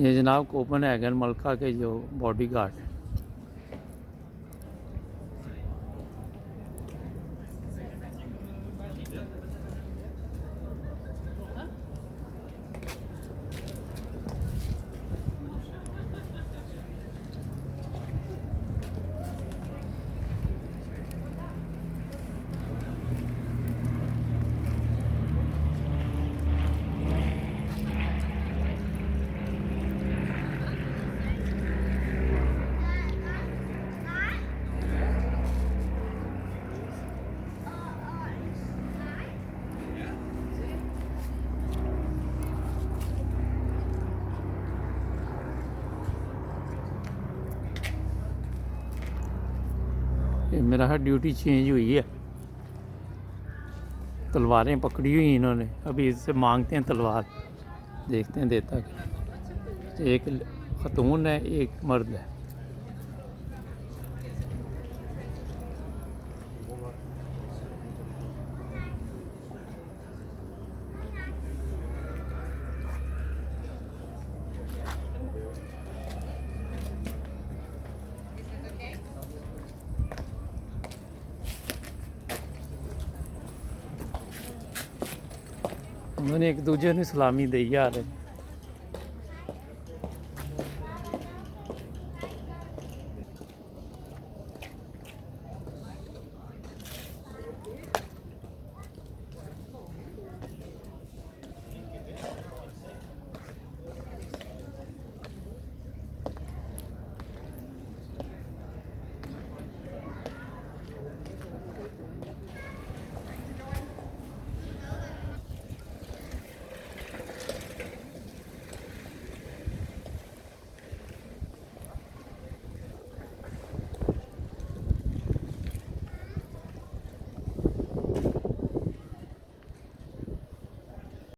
ये जनाब कोपनहेगन मलका के जो बॉडी गार्ड हैं। ये मेरा है ड्यूटी चेंज हुई है, तलवारें पकड़ी हुई इन्होंने, अभी इससे मांगते हैं तलवार, देखते हैं देता क्या। एक खतून है, एक मर्द है। उन्होंने एक दूजे ने सलामी दी आ रहे।